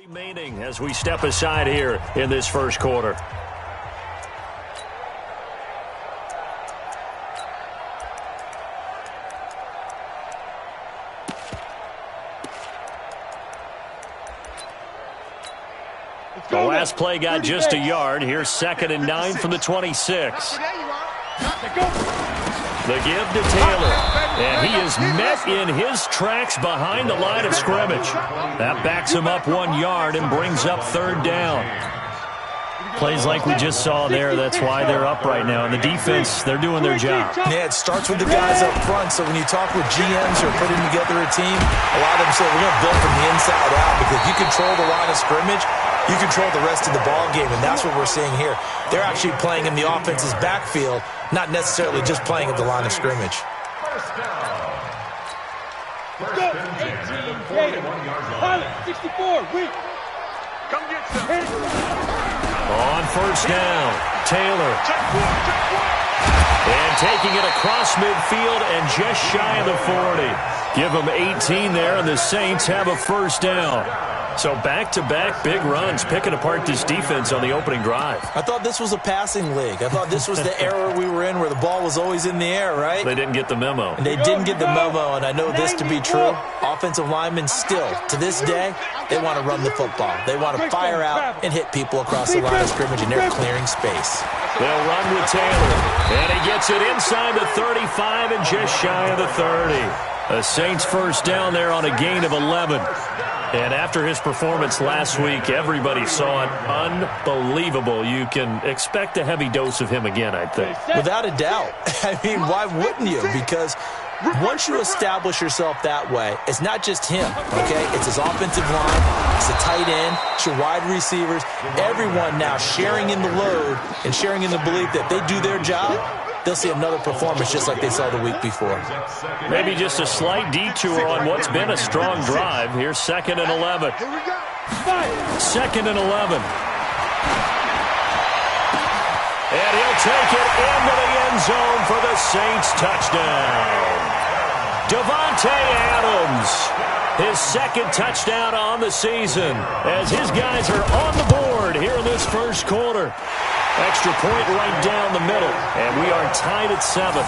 Remaining as we step aside here in this first quarter. The last play got just a yard. Here's 2nd and 9 from the 26. The give to Taylor. And he is met in his tracks behind the line of scrimmage. That backs him up 1 yard and brings up 3rd down. Plays like we just saw there. That's why they're up right now. And the defense, they're doing their job. Yeah, it starts with the guys up front. So when you talk with GMs who are putting together a team, a lot of them say we're going to build from the inside out, because if you control the line of scrimmage, you control the rest of the ball game, and that's what we're seeing here. They're actually playing in the offense's backfield, not necessarily just playing at the line of scrimmage. Let's go. 18, 64, weak. Come get some. On 1st down, Taylor. And taking it across midfield and just shy of the 40. Give them 18 there, and the Saints have a 1st down. So back-to-back big runs, picking apart this defense on the opening drive. I thought this was a passing league. I thought this was the era we were in where the ball was always in the air, right? They didn't get the memo. And they didn't get the memo, and I know this to be true. Offensive linemen still, to this day, they want to run the football. They want to fire out and hit people across the line of scrimmage, and they're clearing space. They'll run with Taylor, and he gets it inside the 35 and just shy of the 30. The Saints 1st down there on a gain of 11. And after his performance last week, everybody saw it. Unbelievable. You can expect a heavy dose of him again, I think. Without a doubt. I mean, why wouldn't you? Because once you establish yourself that way, it's not just him, okay? It's his offensive line, it's the tight end, it's your wide receivers, everyone now sharing in the load and sharing in the belief that they do their job. They'll see another performance just like they saw the week before. Maybe just a slight detour on what's been a strong drive. Here's 2nd and 11. 2nd and 11. And he'll take it into the end zone for the Saints touchdown. Devontae Adams, his 2nd touchdown on the season, as his guys are on the board here in this first quarter. Extra point right down the middle, and we are tied at 7.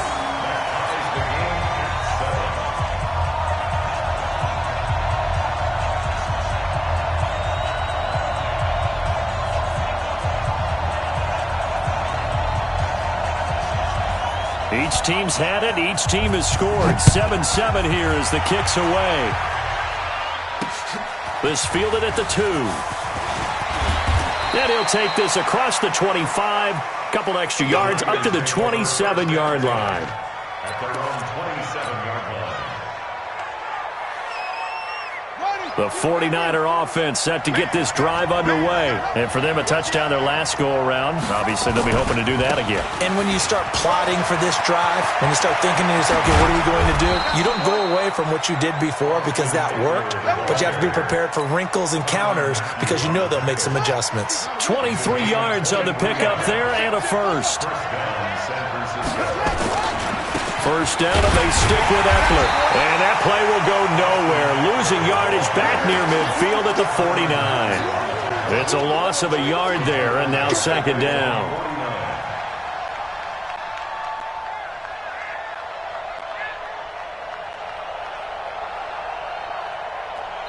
Each team's had it. Each team has scored. 7-7 here as the kick's away. This fielded at the 2. And he'll take this across the 25, couple extra yards, up to the 27-yard line. At their own 27-yard line. The 49er offense set to get this drive underway. And for them, a touchdown their last go-around. Obviously, they'll be hoping to do that again. And when you start plotting for this drive, when you start thinking to yourself, okay, what are we going to do? You don't go away from what you did before because that worked, but you have to be prepared for wrinkles and counters because you know they'll make some adjustments. 23 yards on the pickup there and a 1st. 1st down, and they stick with Eckler. And that play will go nowhere. Losing yardage back near midfield at the 49. It's a loss of a yard there, and now 2nd down.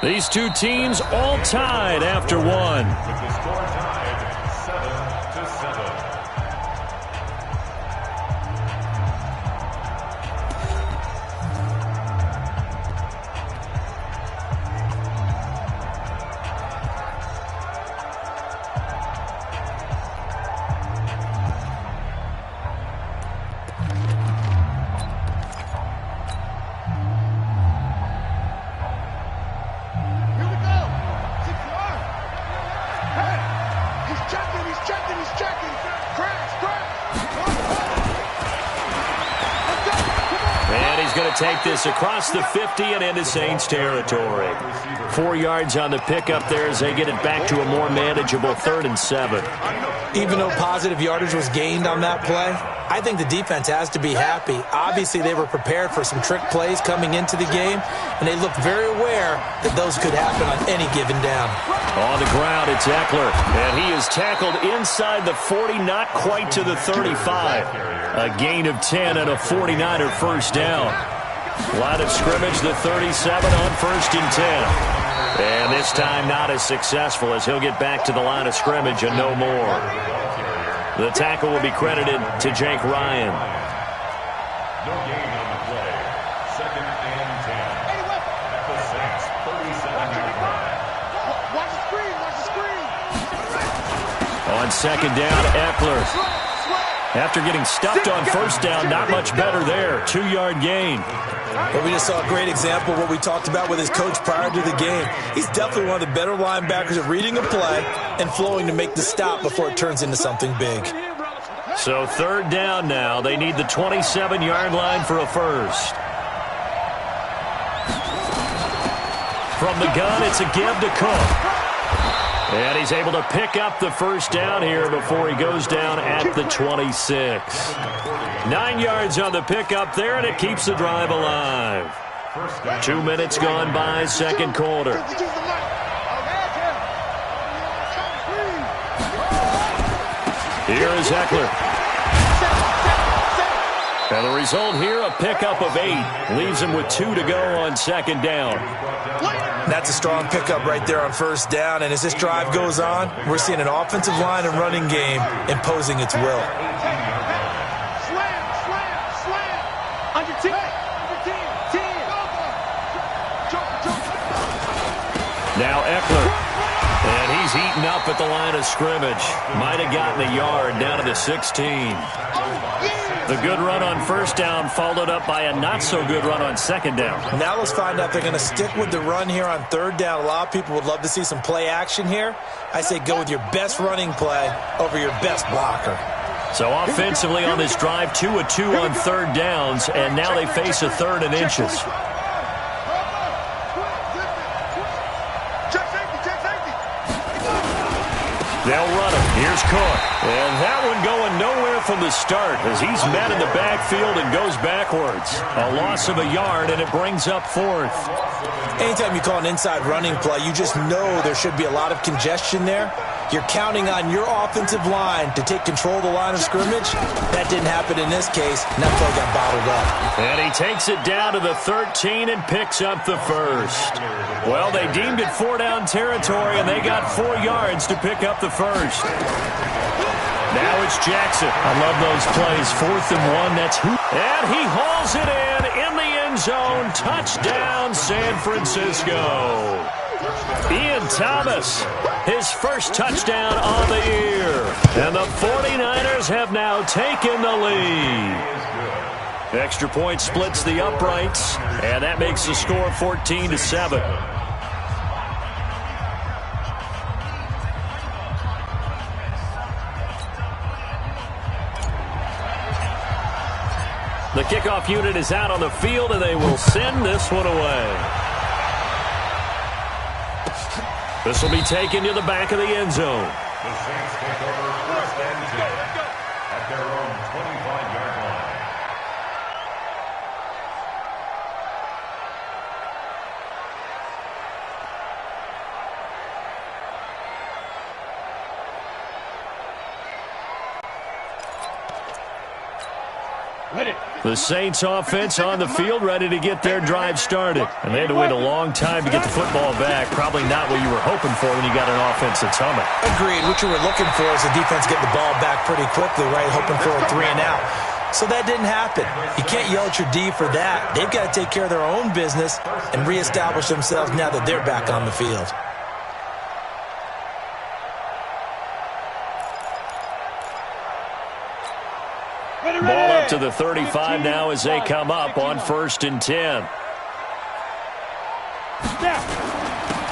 These two teams all tied after 1. With the score tied 7-7. Take this across the 50 and into Saints territory. 4 yards on the pickup there as they get it back to a more manageable 3rd and 7. Even though positive yardage was gained on that play, I think the defense has to be happy. Obviously, they were prepared for some trick plays coming into the game, and they looked very aware that those could happen on any given down. On the ground, it's Eckler, and he is tackled inside the 40, not quite to the 35. A gain of 10 and a 49er first down. Line of scrimmage, the 37 on 1st and 10. And this time not as successful as he'll get back to the line of scrimmage and no more. The tackle will be credited to Jake Ryan. No gain on the play. 2nd and 10. At the Saints' 37-yard line. Watch the screen, watch the screen. On 2nd down, Eckler. After getting stuffed on 1st down, not much better there. 2-yard gain. But we just saw a great example of what we talked about with his coach prior to the game. He's definitely one of the better linebackers at reading a play and flowing to make the stop before it turns into something big. So 3rd down now. They need the 27-yard line for a first. From the gun, it's a give to Cook. And he's able to pick up the first down here before he goes down at the 26. 9 yards on the pickup there, and it keeps the drive alive. 2 minutes gone by, 2nd quarter. Here is Eckler. And the result here, a pickup of 8. Leaves him with 2 to go on 2nd down. That's a strong pickup right there on 1st down. And as this drive goes on, we're seeing an offensive line and running game imposing its will. Slam, slam, slam. Under 10, under 10, 10. Now Eckler. And he's eaten up at the line of scrimmage. Might have gotten a yard down to the 16. The good run on 1st down followed up by a not-so-good run on 2nd down. Now let's find out if they're going to stick with the run here on 3rd down. A lot of people would love to see some play action here. I say go with your best running play over your best blocker. So offensively on this drive, 2 of 2 on 3rd downs, and now they face a 3rd and inches. They'll run him. Here's Cook. And that one going nowhere from the start as he's met in the backfield and goes backwards. A loss of a yard, and it brings up 4th. Anytime you call an inside running play, you just know there should be a lot of congestion there. You're counting on your offensive line to take control of the line of scrimmage. That didn't happen in this case, and that play got bottled up. And he takes it down to the 13 and picks up the first. Well, they deemed it 4-down territory, and they got 4 yards to pick up the first. Now it's Jackson. I love those plays. 4th and 1, that's who. And he hauls it in the end zone. Touchdown, San Francisco. Ian Thomas, his first touchdown on the year. And the 49ers have now taken the lead. Extra point splits the uprights, and that makes the score 14-7. The kickoff unit is out on the field, and they will send this one away. This will be taken to the back of the end zone. The Saints take over 1st and 10 at their own 25-yard line. The Saints offense on the field, ready to get their drive started. And they had to wait a long time to get the football back. Probably not what you were hoping for when you got an offense that's humming. Agreed. What you were looking for is the defense getting the ball back pretty quickly, right? Hoping for a 3 and out. So that didn't happen. You can't yell at your D for that. They've got to take care of their own business and reestablish themselves now that they're back on the field. Ball up to the 35 now as they come up on 1st and 10.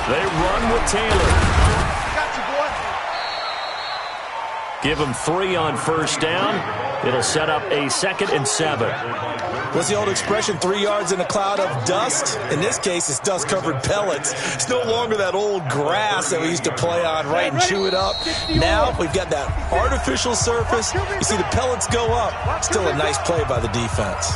They run with Taylor. Got you, boy. Give him 3 on first down. It'll set up a 2nd and 7. What's the old expression, 3 yards in a cloud of dust? In this case, it's dust-covered pellets. It's no longer that old grass that we used to play on, right, and chew it up. Now we've got that artificial surface. You see the pellets go up. Still a nice play by the defense.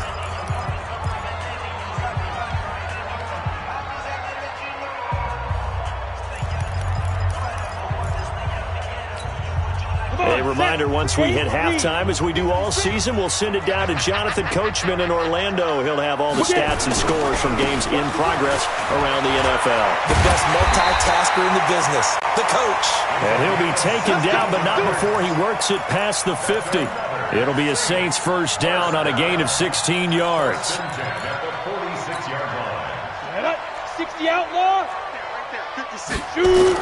A reminder, once we hit halftime, as we do all season, we'll send it down to Jonathan Coachman in Orlando. He'll have all the stats and scores from games in progress around the NFL. The best multitasker in the business, the coach. And he'll be taken down, but not before he works it past the 50. It'll be a Saints first down on a gain of 16 yards. 60 outlaw. 56. Shoot.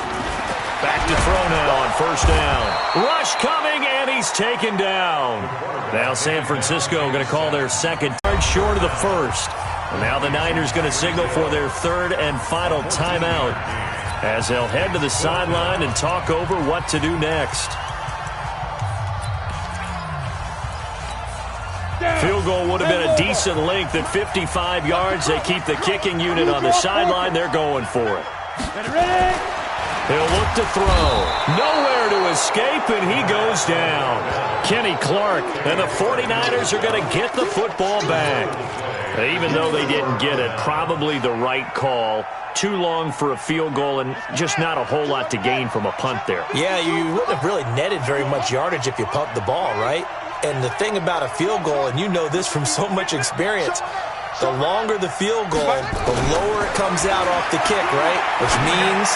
Back to throw now on first down. Rush coming, and he's taken down. Now San Francisco going to call their second yard short of the first. And now the Niners going to signal for their 3rd and final timeout as they'll head to the sideline and talk over what to do next. Field goal would have been a decent length at 55 yards. They keep the kicking unit on the sideline. They're going for it. He'll look to throw. Nowhere to escape, and he goes down. Kenny Clark, and the 49ers are going to get the football back. Even though they didn't get it, probably the right call. Too long for a field goal and just not a whole lot to gain from a punt there. Yeah, you wouldn't have really netted very much yardage if you pumped the ball, right? And the thing about a field goal, and you know this from so much experience, the longer the field goal, the lower it comes out off the kick, right? Which means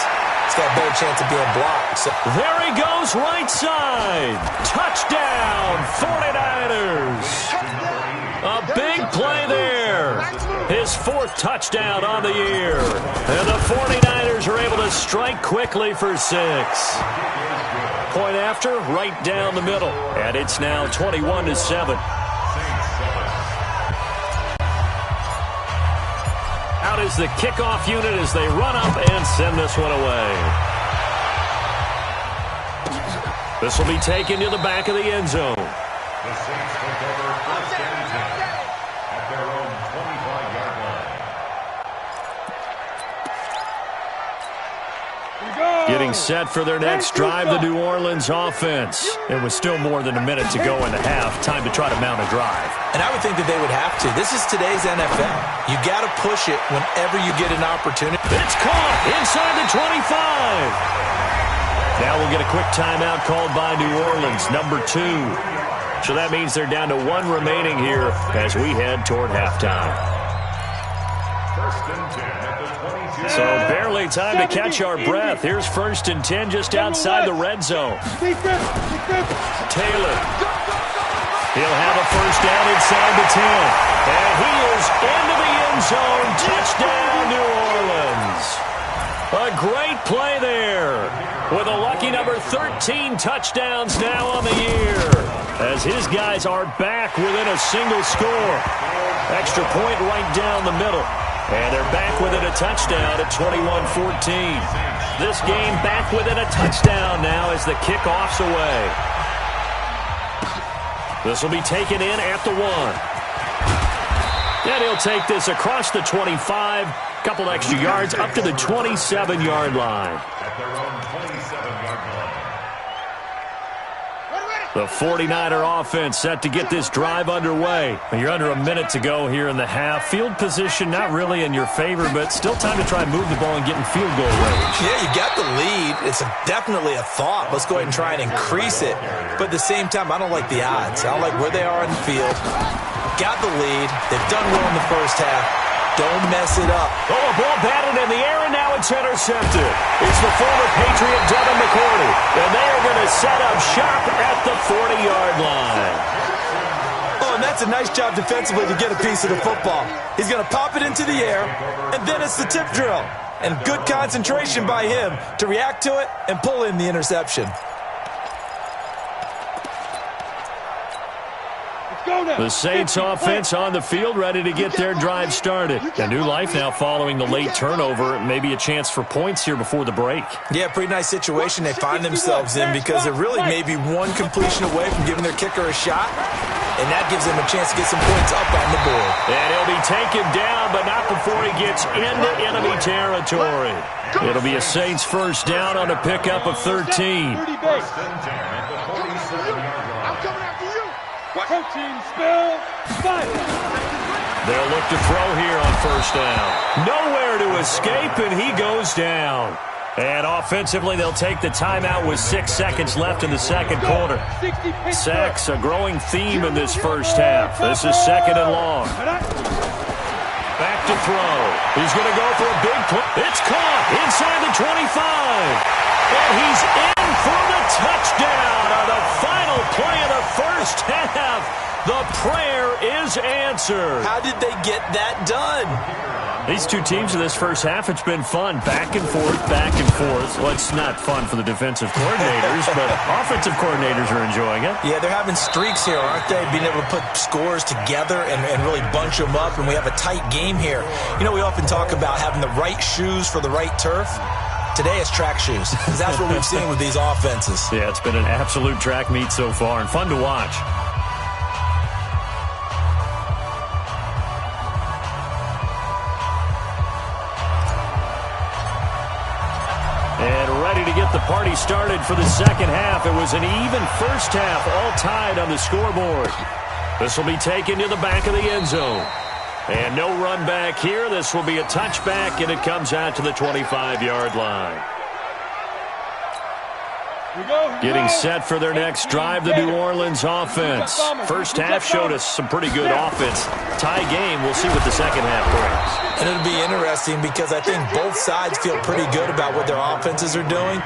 it's got a better chance of being blocked. So there he goes, right side. Touchdown, 49ers. A big play there. His 4th touchdown on the year. And the 49ers are able to strike quickly for 6. Point after, right down the middle. And it's now 21-7. Out is the kickoff unit as they run up and send this one away. This will be taken to the back of the end zone. The Saints take over first and 10 at their own 25-yard line. Getting set for their next drive, the New Orleans offense. It was still more than a minute to go in the half. Time to try to mount a drive. And I would think that they would have to. This is today's NFL. You got to push it whenever you get an opportunity. It's caught inside the 25. Now we'll get a quick timeout called by New Orleans, number 2. So that means they're down to 1 remaining here as we head toward halftime. First and 10 at the 22. So barely time to catch our breath. Here's first and 10 just outside the red zone. Taylor. He'll have a first down inside the 10. And he is into the end zone. Touchdown, New Orleans. A great play there with a lucky number 13 touchdowns now on the year as his guys are back within a single score. Extra point right down the middle. And they're back within a touchdown at 21-14. This game back within a touchdown now as the kickoff's away. This will be taken in at the 1. And he'll take this across the 25. Couple extra yards up to the 27-yard line. At their own 27-yard line. The 49er offense set to get this drive underway. You're under a minute to go here in the half. Field position not really in your favor, but still time to try and move the ball and get in field goal range. Yeah, you got the lead. It's definitely a thought. Let's go ahead and try and increase it. But at the same time, I don't like the odds. I don't like where they are in the field. Got the lead. They've done well in the first half. Don't mess it up. Oh, a ball batted in the air, and now it's intercepted. It's the former Patriot Devin McCourty, and they are going to set up shop at the 40-yard line. Oh, and that's a nice job defensively to get a piece of the football. He's going to pop it into the air, and then it's the tip drill. And good concentration by him to react to it and pull in the interception. The Saints offense on the field, ready to get their drive started. A new life now following the late turnover. Maybe a chance for points here before the break. Yeah, pretty nice situation they find themselves in because they're really maybe one completion away from giving their kicker a shot, and that gives them a chance to get some points up on the board. And he'll be taken down, but not before he gets into enemy territory. It'll be a Saints first down on a pickup of 13. Protein spill, fire. They'll look to throw here on first down. Nowhere to escape, and he goes down. And offensively, they'll take the timeout with 6 seconds left in the second quarter. Sacks, a growing theme in this first half. This is second and long. Back to throw. He's going to go for a big play. It's caught inside the 25. And he's in for the touchdown on the final play of the first half. The prayer is answered. How did they get that done? These two teams in this first half, it's been fun. Back and forth, back and forth. Well, it's not fun for the defensive coordinators, but offensive coordinators are enjoying it. Yeah, they're having streaks here, aren't they? Being able to put scores together and really bunch them up, and we have a tight game here. You know, we often talk about having the right shoes for the right turf. Today it's track shoes, because that's what we've seen with these offenses. Yeah, it's been an absolute track meet so far, and fun to watch. And ready to get the party started for the second half. It was an even first half, all tied on the scoreboard. This will be taken to the back of the end zone. And no run back here. This will be a touchback, and it comes out to the 25-yard line. Getting set for their next drive, the New Orleans offense. First half showed us some pretty good offense. Tie game, we'll see what the second half brings. And it'll be interesting because I think both sides feel pretty good about what their offenses are doing.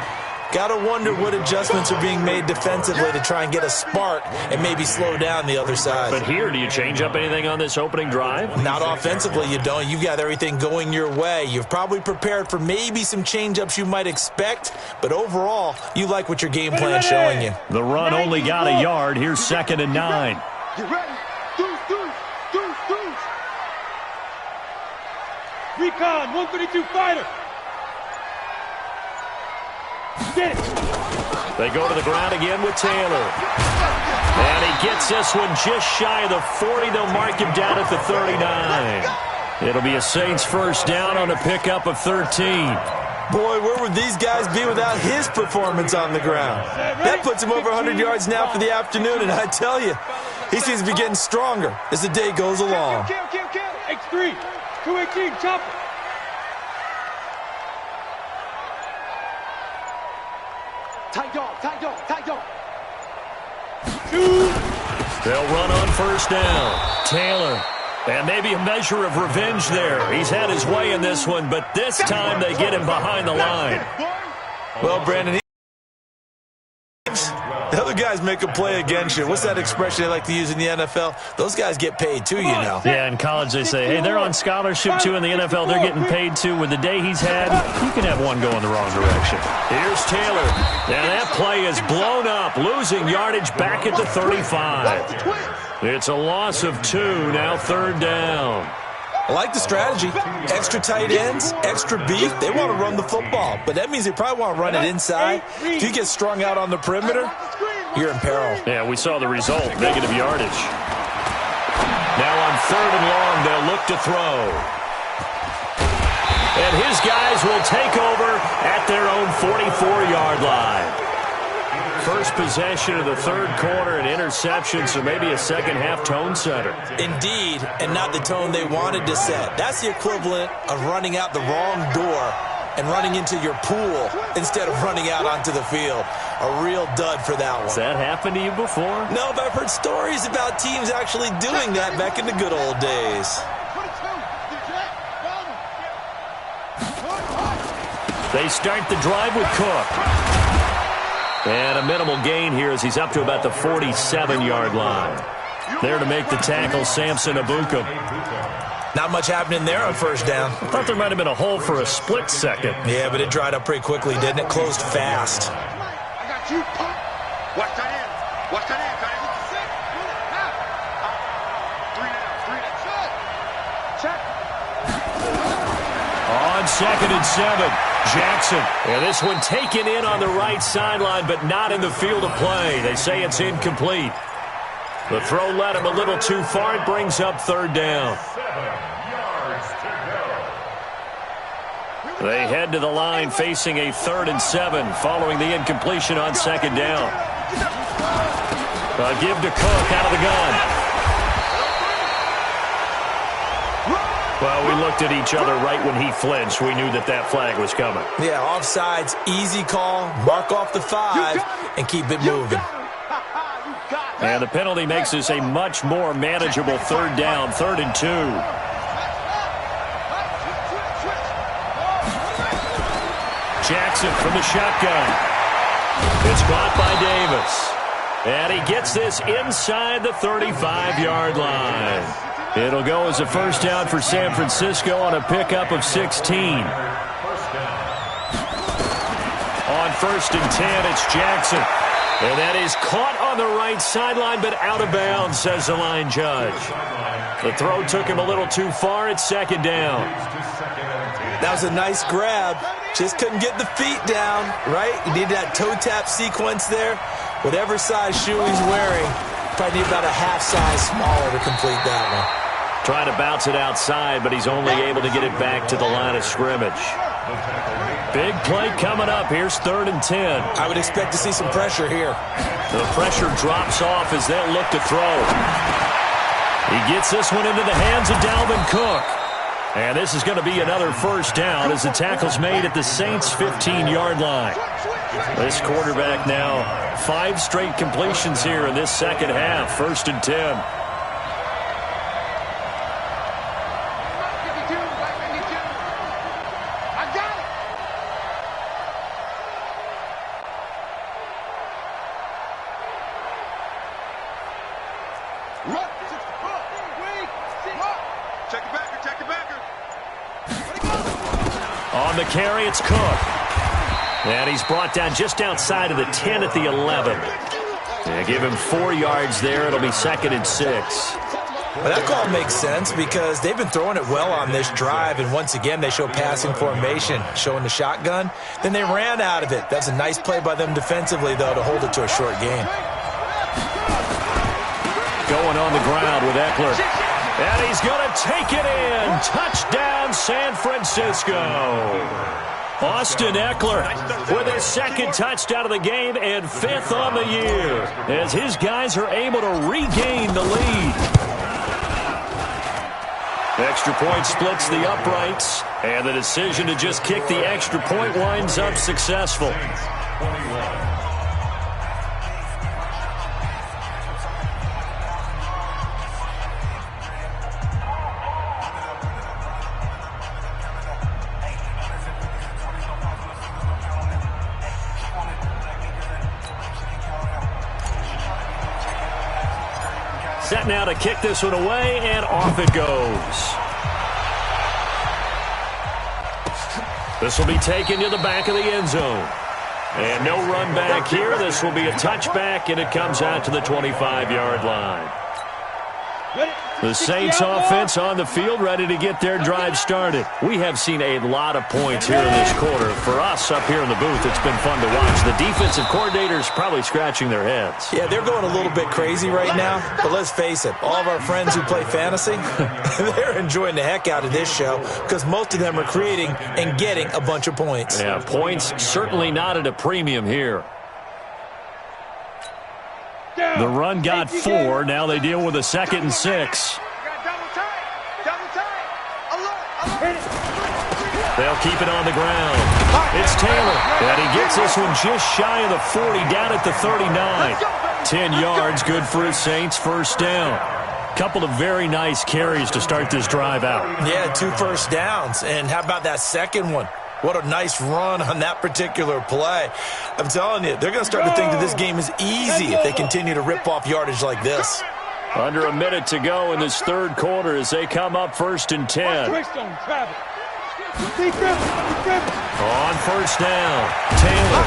Got to wonder what adjustments are being made defensively to try and get a spark and maybe slow down the other side. But here, do you change up anything on this opening drive? Not offensively, you don't. You've got everything going your way. You've probably prepared for maybe some change-ups you might expect, but overall, you like what your game plan's showing you. The run only got a yard. Here's 2nd and 9. Get ready. Deuce. Recon, 132 fighter. Get it. They go to the ground again with Taylor. And he gets this one just shy of the 40. They'll mark him down at the 39. It'll be a Saints first down on a pickup of 13. Boy, where would these guys be without his performance on the ground? That puts him over 100 yards now for the afternoon, and I tell you, he seems to be getting stronger as the day goes along. X3, 218, chopper. Tight dog. They'll run on first down. Taylor. And maybe a measure of revenge there. He's had his way in this one, but this time they get him behind the line. Well, Brandon, the other guys make a play against you. What's that expression they like to use in the NFL? Those guys get paid too, you know. Yeah, in college they say, hey, they're on scholarship too. In the NFL, they're getting paid too. With the day he's had, you can have one go in the wrong direction. Here's Taylor. And that play is blown up, losing yardage back at the 35. It's a loss of 2, now 3rd down. I like the strategy. Extra tight ends, extra beef. They want to run the football, but that means they probably want to run it inside. If you get strung out on the perimeter, you're in peril. Yeah, we saw the result, negative yardage. Now on 3rd and long, they'll look to throw. And his guys will take over at their own 44-yard line. First possession of the 3rd quarter, an interception, so maybe a second-half tone setter. Indeed, and not the tone they wanted to set. That's the equivalent of running out the wrong door and running into your pool instead of running out onto the field. A real dud for that one. Has that happened to you before? No, but I've heard stories about teams actually doing that back in the good old days. They start the drive with Cook. And a minimal gain here as he's up to about the 47-yard line. There to make the tackle, Samson Abuka. Not much happening there on first down. I thought there might have been a hole for a split second. Yeah, but it dried up pretty quickly, didn't it? Closed fast. I got you. Watch that in. On 2nd and 7, Jackson. And this one taken in on the right sideline, but not in the field of play. They say it's incomplete. The throw led him a little too far. It brings up 3rd down. 7 yards to go. They head to the line facing a 3rd and 7 following the incompletion on 2nd down. A give to Cook out of the gun. Well, we looked at each other right when he flinched. We knew that that flag was coming. Yeah, offsides, easy call, mark off the 5, and keep it moving. And the penalty makes this a much more manageable 3rd down, 3rd and 2. Jackson from the shotgun. It's caught by Davis. And he gets this inside the 35-yard line. It'll go as a 1st down for San Francisco on a pickup of 16. On 1st and 10, it's Jackson. And that is caught on the right sideline, but out of bounds, says the line judge. The throw took him a little too far. It's 2nd down. That was a nice grab. Just couldn't get the feet down, right? You need that toe tap sequence there. Whatever size shoe he's wearing, probably need about a half size smaller to complete that one. Trying to bounce it outside, but he's only able to get it back to the line of scrimmage. Big play coming up. Here's 3rd and 10. I would expect to see some pressure here. The pressure drops off as they'll look to throw. He gets this one into the hands of Dalvin Cook. And this is going to be another 1st down as the tackle's made at the Saints' 15-yard line. This quarterback now 5 straight completions here in this 2nd half. 1st and 10. On the carry, it's Cook. And he's brought down just outside of the 10 at the 11. They give him 4 yards there. It'll be 2nd and 6. Well, that call makes sense because they've been throwing it well on this drive, and once again they show passing formation, showing the shotgun. Then they ran out of it. That's a nice play by them defensively, though, to hold it to a short game. Going on the ground with Eckler. And he's going to take it in. Touchdown, San Francisco. Austin Eckler with his 2nd touchdown of the game and 5th on the year as his guys are able to regain the lead. Extra point splits the uprights, and the decision to just kick the extra point winds up successful. Set now to kick this one away, and off it goes. This will be taken to the back of the end zone. And no run back here. This will be a touchback, and it comes out to the 25-yard line. The Saints offense on the field, ready to get their drive started. We have seen a lot of points here in this quarter. For us up here in the booth, it's been fun to watch. The defensive coordinators probably scratching their heads. Yeah, they're going a little bit crazy right now. But let's face it, all of our friends who play fantasy, they're enjoying the heck out of this show because most of them are creating and getting a bunch of points. Yeah, points certainly not at a premium here. The run got 4. Now they deal with a 2nd and 6. They'll keep it on the ground. It's Taylor. And he gets this one just shy of the 40, down at the 39. 10 yards, good for his Saints. 1st down. Couple of very nice carries to start this drive out. Yeah, 2 first downs. And how about that second one? What a nice run on that particular play. I'm telling you, they're going to start to think that this game is easy if they continue to rip off yardage like this. Under a minute to go in this 3rd quarter as they come up 1st and 10. On 1st down, Taylor.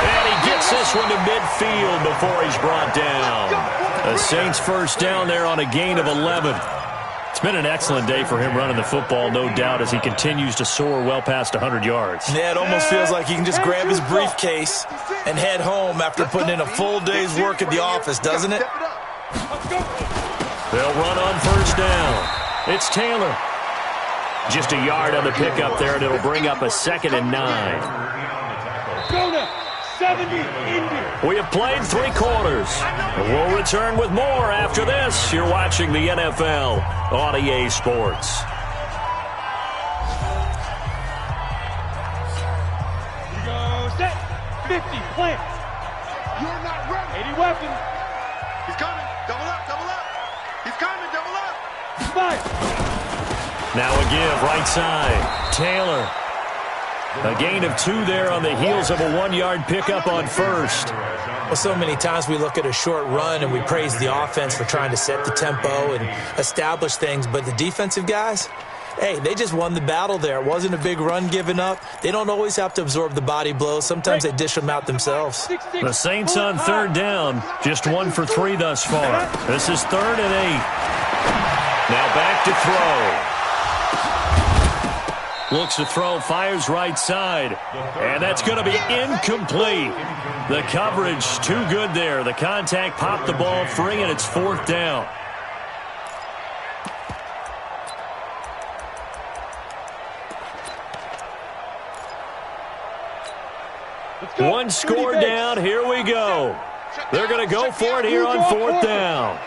And he gets this one to midfield before he's brought down. The Saints 1st down there on a gain of 11. been an excellent day for him running the football, no doubt, as he continues to soar well past 100 yards. Yeah, it almost feels like he can just grab his briefcase and head home after putting in a full day's work at the office, doesn't it? They'll run on first down. It's Taylor. Just a yard on the pickup there, and it'll bring up a 2nd and 9. Go now. 70 Indy. We have played 3 quarters. We'll return with more after this. You're watching the NFL on EA Sports. Here we go. Set. 50. Plant. You're not ready. 80 weapons. He's coming. Double up, double up. He's coming, double up. Fire. Now a give, right side. Taylor. A gain of 2 there on the heels of a 1-yard pickup on first. Well, so many times we look at a short run and we praise the offense for trying to set the tempo and establish things, but the defensive guys, hey, they just won the battle there. It wasn't a big run given up. They don't always have to absorb the body blows. Sometimes they dish them out themselves. The Saints on 3rd down, just 1 for 3 thus far. This is 3rd and 8. Now back to throw. Looks to throw, fires right side, and that's going to be incomplete. The coverage too good there. The contact popped the ball free, and it's 4th down. One score down. Here we go. They're going to go for it here on 4th down.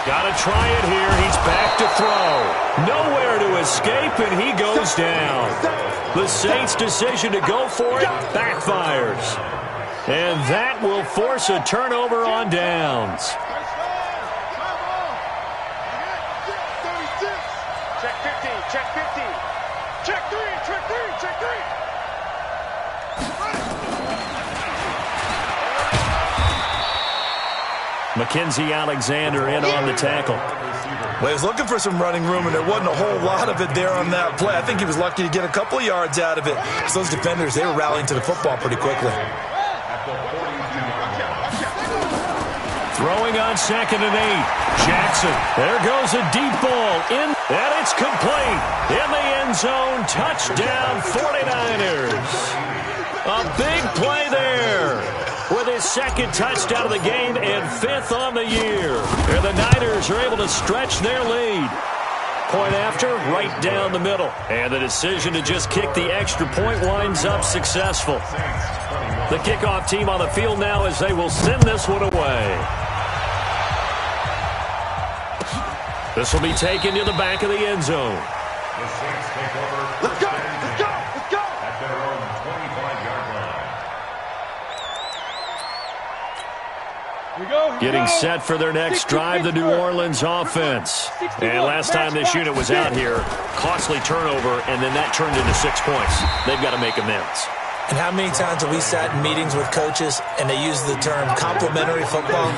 Got to try it here. He's back to throw. Nowhere to escape, and he goes down. The Saints' decision to go for it backfires. And that will force a turnover on downs. Check 15, check 15. Check 3, check 3, check 3. Mackenzie Alexander in on the tackle. Well, he was looking for some running room, and there wasn't a whole lot of it there on that play. I think he was lucky to get a couple of yards out of it. Because those defenders, they were rallying to the football pretty quickly. Throwing on 2nd and 8. Jackson. There goes a deep ball in, and it's complete. In the end zone, touchdown 49ers. A big play there with his 2nd touchdown of the game and 5th on the year. And the Niners are able to stretch their lead. Point after, right down the middle. And the decision to just kick the extra point winds up successful. The kickoff team on the field now as they will send this one away. This will be taken to the back of the end zone. The Saints take over. Let's go, let's go, let's go. At their own 25-yard line. Here we go. Here Getting we go. set for their next drive, the New Orleans offense. And last time this unit was out here, costly turnover, and then that turned into 6 points. They've got to make amends. And how many times have we sat in meetings with coaches and they use the term complementary football?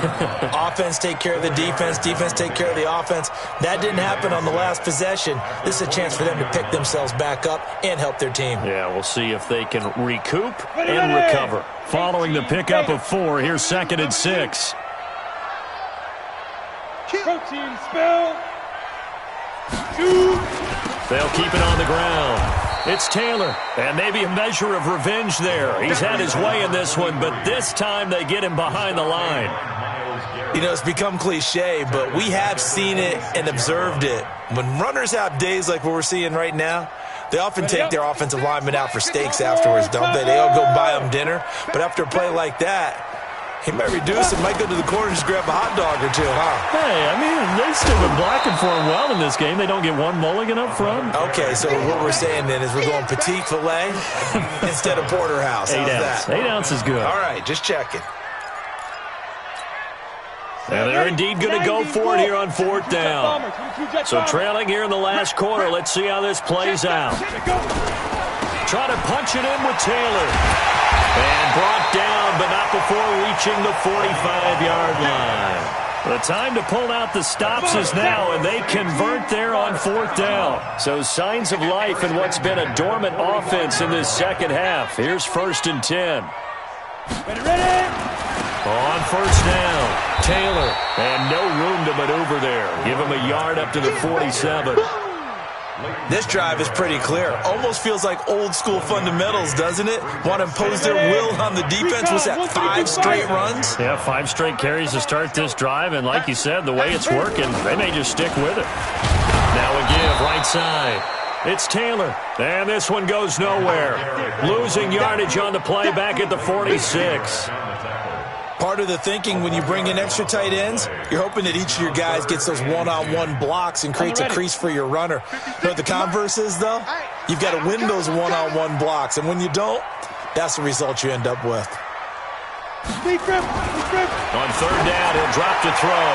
Offense take care of the defense, defense take care of the offense. That didn't happen on the last possession. This is a chance for them to pick themselves back up and help their team. Yeah, we'll see if they can recoup and recover. Following the pickup of 4, here's 2nd and 6. Protein spell. Shoot. They'll keep it on the ground. It's Taylor, and maybe a measure of revenge there. He's had his way in this one, but this time they get him behind the line. You know, it's become cliche, but we have seen it and observed it. When runners have days like what we're seeing right now, they often take their offensive linemen out for steaks afterwards, don't they? They all go buy them dinner. But after a play like that, he might reduce it, might go to the corner and just grab a hot dog or two, huh? Hey, I mean, they've still been blocking for him well in this game. They don't get one mulligan up front. Okay, so what we're saying then is we're going petite filet instead of porterhouse. 8 ounce. That? 8 ounce is good. All right, just checking. And they're indeed going to go for it here on 4th down. So trailing here in the last quarter. Let's see how this plays out. Try to punch it in with Taylor. And brought down, but not before reaching the 45-yard line. The time to pull out the stops is now, and they convert there on 4th down. So signs of life in what's been a dormant offense in this second half. Here's 1st and 10. Ready? On 1st down, Taylor. And no room to maneuver there. Give him a yard up to the 47. This drive is pretty clear. Almost feels like old-school fundamentals, doesn't it? Want to impose their will on the defense. Was that 5 straight runs? Yeah, 5 straight carries to start this drive. And like you said, the way it's working, they may just stick with it. Now a give, right side. It's Taylor. And this one goes nowhere. Losing yardage on the play back at the 46. Part of the thinking when you bring in extra tight ends, you're hoping that each of your guys gets those one-on-one blocks and creates a crease for your runner. You know what the converse is, though? You've got to win those one-on-one blocks, and when you don't, that's the result you end up with. On 3rd down, he'll drop to throw.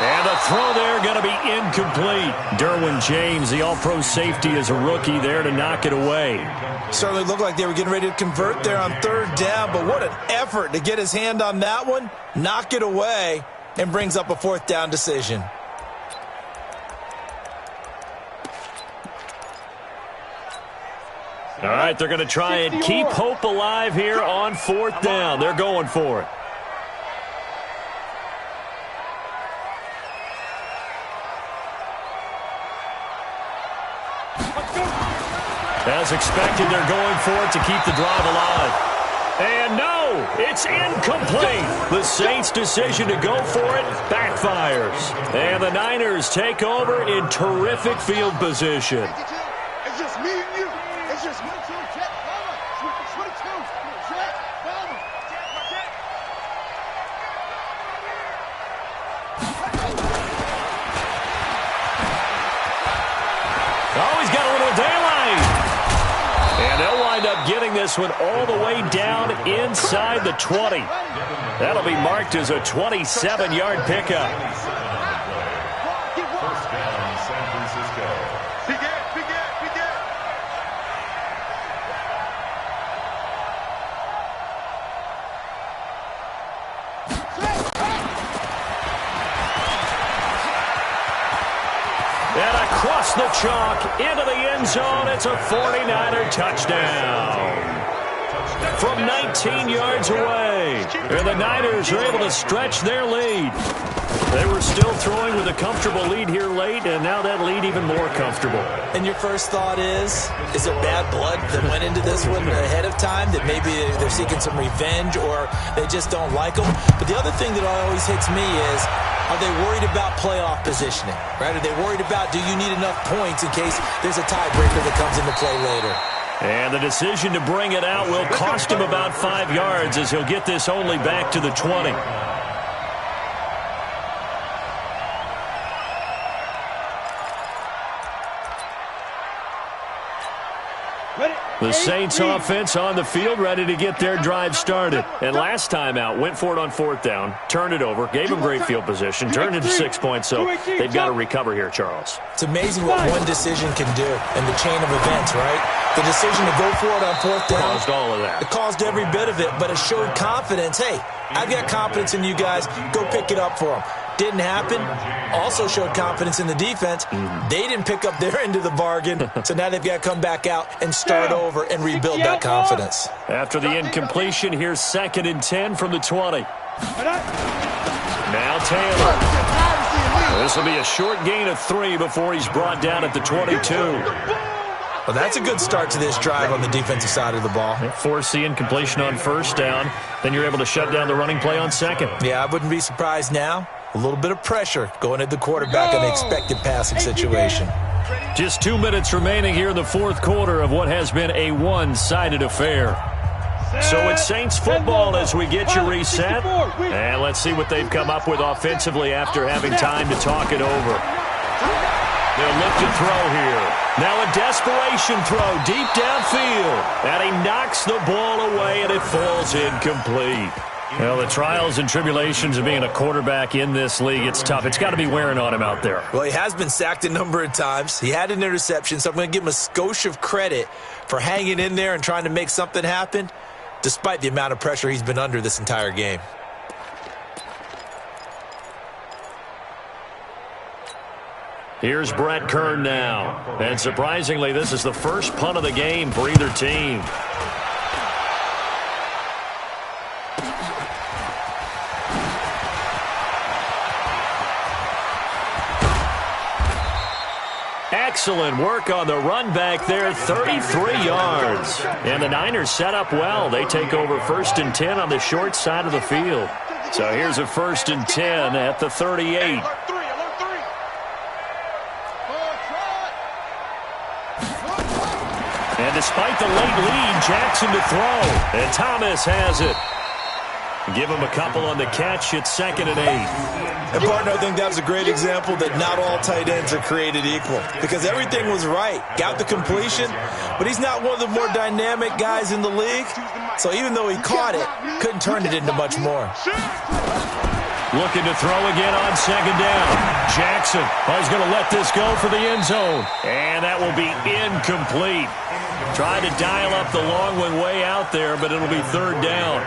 And the throw there going to be incomplete. Derwin James, the all-pro safety, is a rookie there to knock it away. Certainly looked like they were getting ready to convert there on 3rd down, but what an effort to get his hand on that one, knock it away, and brings up a 4th down decision. All right, they're going to try and keep hope alive here on 4th down. They're going for it. As expected, they're going for it to keep the drive alive. And no, it's incomplete. The Saints' decision to go for it backfires. And the Niners take over in terrific field position. It's just me and you. It's just me. Oh, he's got a little daylight. And they'll wind up getting this one all the way down inside the 20. That'll be marked as a 27-yard pickup. First down, San Francisco. And across the chalk into the end zone, it's a 49er touchdown. From 19 yards away, and the Niners are able to stretch their lead. They were still throwing with a comfortable lead here late, and now that lead even more comfortable. And your first thought is it bad blood that went into this one ahead of time, that maybe they're seeking some revenge or they just don't like them? But the other thing that always hits me is, are they worried about playoff positioning? Right? Are they worried about, do you need enough points in case there's a tiebreaker that comes into play later? And the decision to bring it out will cost him about 5 yards as he'll get this only back to the 20. The Saints offense on the field ready to get their drive started. And last time out, went for it on 4th down, turned it over, gave them great field position, turned into 6 points, so they've got to recover here, Charles. It's amazing what one decision can do in the chain of events, right? The decision to go for it on 4th down. Caused all of that. It caused every bit of it, but it showed confidence. Hey, I've got confidence in you guys. Go pick it up for them. Didn't happen. Also showed confidence in the defense. They didn't pick up their end of the bargain, so now they've got to come back out and start over and rebuild that confidence. After the incompletion, here's 2nd and 10 from the 20. Now Taylor. This will be a short gain of 3 before he's brought down at the 22. Well, that's a good start to this drive on the defensive side of the ball. Force the incompletion on 1st down. Then you're able to shut down the running play on 2nd. Yeah, I wouldn't be surprised now. A little bit of pressure going at the quarterback in the expected passing situation. Just 2 minutes remaining here in the 4th quarter of what has been a one-sided affair. So it's Saints football as we get you reset. And let's see what they've come up with offensively after having time to talk it over. They'll look to throw here. Now a desperation throw deep downfield. And he knocks the ball away and it falls incomplete. Well, the trials and tribulations of being a quarterback in this league, it's tough. It's got to be wearing on him out there. Well, he has been sacked a number of times. He had an interception, so I'm going to give him a skosh of credit for hanging in there and trying to make something happen, despite the amount of pressure he's been under this entire game. Here's Brett Kern now. And surprisingly, this is the first punt of the game for either team. Excellent work on the run back there, 33 yards. And the Niners set up well. They take over 1st and 10 on the short side of the field. So here's a 1st and 10 at the 38. And despite the late lead, Jackson to throw. And Thomas has it. Give him a couple on the catch. It's 2nd and 8. And, partner, I think that was a great example that not all tight ends are created equal. Because everything was right. Got the completion, but he's not one of the more dynamic guys in the league. So even though he caught it, couldn't turn it into much more. Looking to throw again on 2nd down. Jackson is going to let this go for the end zone. And that will be incomplete. Trying to dial up the long one way out there, but it'll be 3rd down.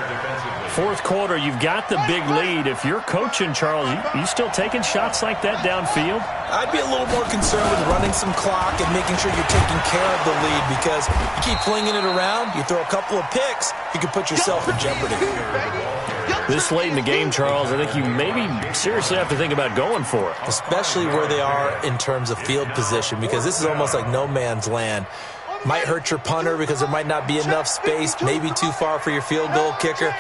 4th quarter, you've got the big lead. If you're coaching, Charles, you still taking shots like that downfield? I'd be a little more concerned with running some clock and making sure you're taking care of the lead, because you keep flinging it around, you throw a couple of picks, you can put yourself in jeopardy. This late in the game, Charles, I think you maybe seriously have to think about going for it. Especially where they are in terms of field position, because this is almost like no man's land. Might hurt your punter because there might not be enough space, maybe too far for your field goal kicker.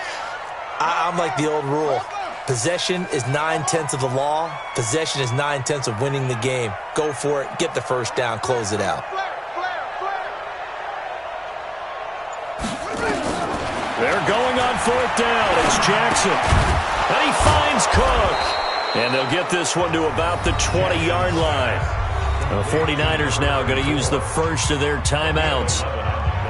I'm like the old rule. Possession is 9/10 of the law. Possession is 9/10 of winning the game. Go for it. Get the 1st down. Close it out. They're going on 4th down. It's Jackson. And he finds Cook. And they'll get this one to about the 20-yard line. The 49ers now going to use the first of their timeouts.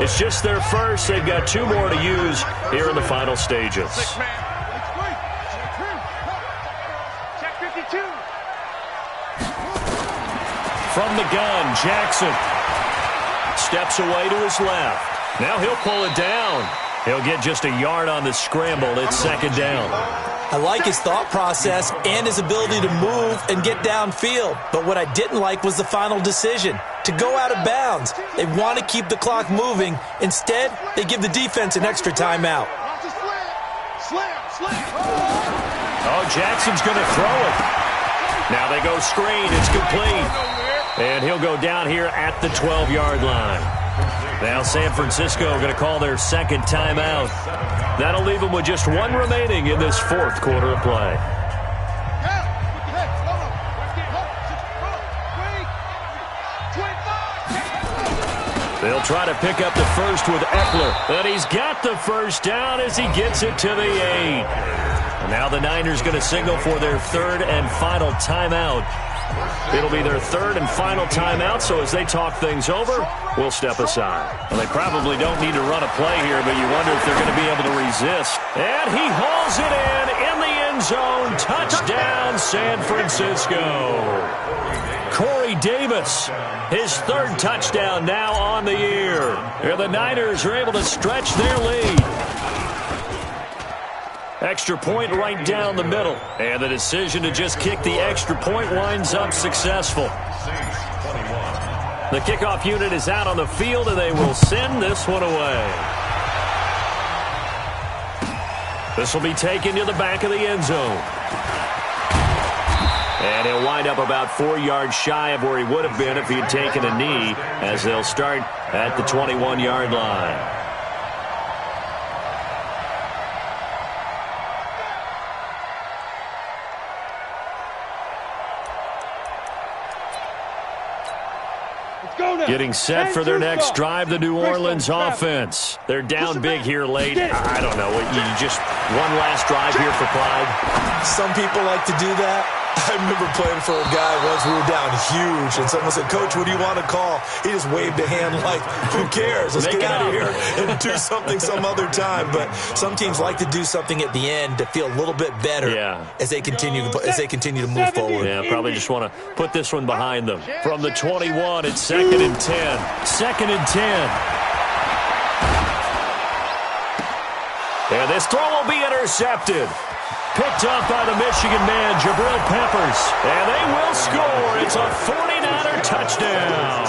It's just their first. They've got 2 more to use here in the final stages. Check 52. From the gun, Jackson steps away to his left. Now he'll pull it down. He'll get just a yard on the scramble. It's 2nd down. I like his thought process and his ability to move and get downfield. But what I didn't like was the final decision, to go out of bounds. They want to keep the clock moving. Instead, they give the defense an extra timeout. Oh, Jackson's going to throw it. Now they go screen. It's complete. And he'll go down here at the 12-yard line. Now San Francisco going to call their 2nd timeout. That'll leave them with just 1 remaining in this 4th quarter of play. They'll try to pick up the first with Eckler. But he's got the 1st down as he gets it to the 8. And now the Niners going to signal for their 3rd and final timeout. It'll be their 3rd and final timeout, so as they talk things over, we'll step aside. Well, they probably don't need to run a play here, but you wonder if they're going to be able to resist. And he hauls it in the end zone. Touchdown, San Francisco. Corey Davis, his 3rd touchdown now on the year. Here the Niners are able to stretch their lead. Extra point right down the middle. And the decision to just kick the extra point winds up successful. The kickoff unit is out on the field, and they will send this one away. This will be taken to the back of the end zone. And he'll wind up about 4 yards shy of where he would have been if he had taken a knee, as they'll start at the 21-yard line. Getting set for their next drive, the New Orleans offense. They're down big here late. I don't know. You just one last drive here for pride? Some people like to do that. I remember playing for a guy once. We were down huge, and someone said, "Coach, what do you want to call?" He just waved a hand like, "Who cares? Let's get out of here and do something some other time." But some teams like to do something at the end to feel a little bit better as they continue to move forward. Yeah, probably just want to put this one behind them. From the 21, it's 2nd and 10. 2nd and 10. And this throw will be intercepted. Picked up by the Michigan man, Jabril Peppers. And they will score. It's a 49er touchdown.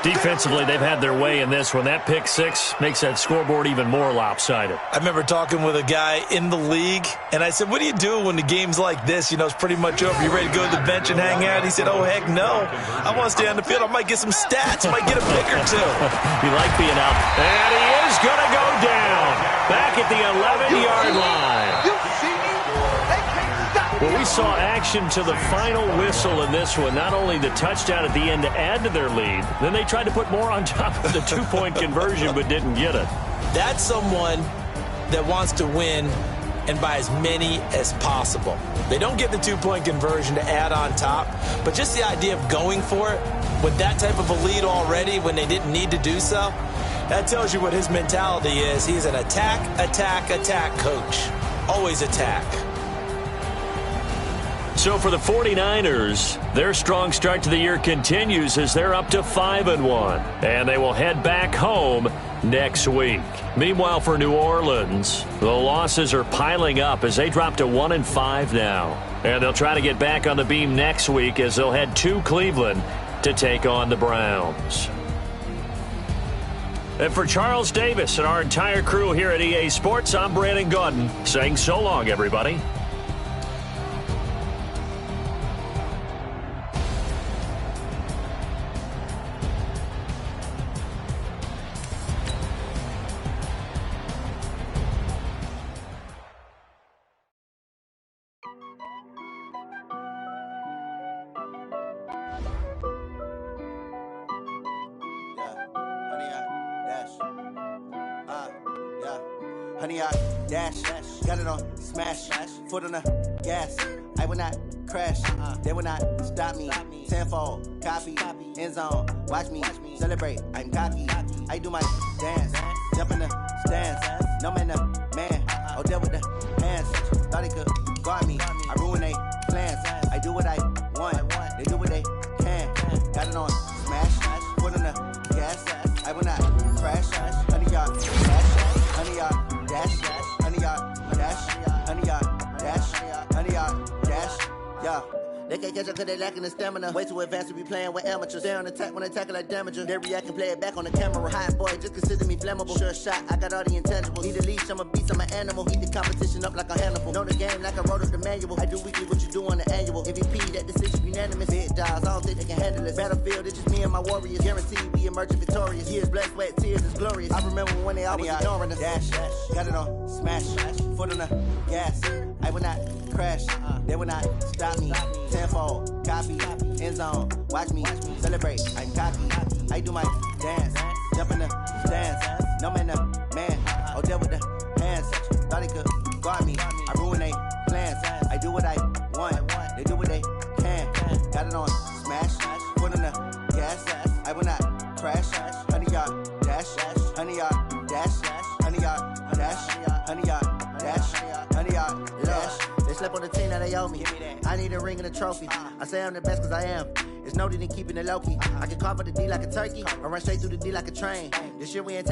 Defensively, they've had their way in this one. That pick six makes that scoreboard even more lopsided. I remember talking with a guy in the league, and I said, what do you do when the game's like this? You know, it's pretty much over. You ready to go to the bench and hang out? He said, oh, heck no. I want to stay on the field. I might get some stats. I might get a pick or two. You like being out. And he is going to go down. Back at the 11-yard line. Well, we saw action to the final whistle in this one. Not only the touchdown at the end to add to their lead, then they tried to put more on top of the two-point conversion but didn't get it. That's someone that wants to win and by as many as possible. They don't get the two-point conversion to add on top, but just the idea of going for it with that type of a lead already when they didn't need to do so, that tells you what his mentality is. He's an attack, attack, attack coach. Always attack. So for the 49ers, their strong start to the year continues as they're up to 5-1. And they will head back home next week. Meanwhile, for New Orleans, the losses are piling up as they drop to 1-5 now. And they'll try to get back on the beam next week as they'll head to Cleveland to take on the Browns. And for Charles Davis and our entire crew here at EA Sports, I'm Brandon Gaudin saying so long, everybody. Honey, I dash, got it on smash, foot on the gas. I will not crash, they will not stop me. Tenfold, copy, end zone, watch me celebrate. I'm cocky, I do my dance, jump in the stands. No man, the man, oh, deal with the hands. Thought he could guard me, I ruin they plans. I do what I want, they do what they can. Got it on smash, foot on the gas. I will not crash, honey, y'all dash, honey, y'all. Dash, honey, yard, dash, honey, yard, dash, honey, yard, dash, yeah. They can't catch up cause they lacking the stamina. Way too advanced to be playing with amateurs. Stay on attack when they tackle like damager. They react and play it back on the camera. Hot boy, just consider me flammable. Sure shot, I got all the intangibles. Need a leash, I'm a beast, I'm an animal. Eat the competition up like a Hannibal. Know the game like I wrote up the manual. I do weekly what you do on the annual. MVP, that decision unanimous. Big dogs, I don't think they can handle it. Battlefield, it's just me and my warriors. Guaranteed we emerging victorious. Years, blood, sweat, tears, is glorious. I remember when they always ignoring us. Dash, got it on smash, foot on the gas. I will not crash, they will not stop me. Tenfold, copy, end zone, watch me celebrate. I'm cocky, I do my dance, jump in the stands. No man, the man, oh, deal with the hands. Thought he could guard me, I ruin they plans. I do what I want, they do what they can. Got it on smash, foot on the gas. I will not crash, honey, y'all dash, honey, y'all dash, honey, y'all dash, honey, y'all dash, honey, y'all dash. They slept on the team that they owe me. I need a ring and a trophy. I say I'm the best cause I am. It's no need in keeping it low key. I can carve up the D like a turkey or run straight through the D like a train. This year we ain't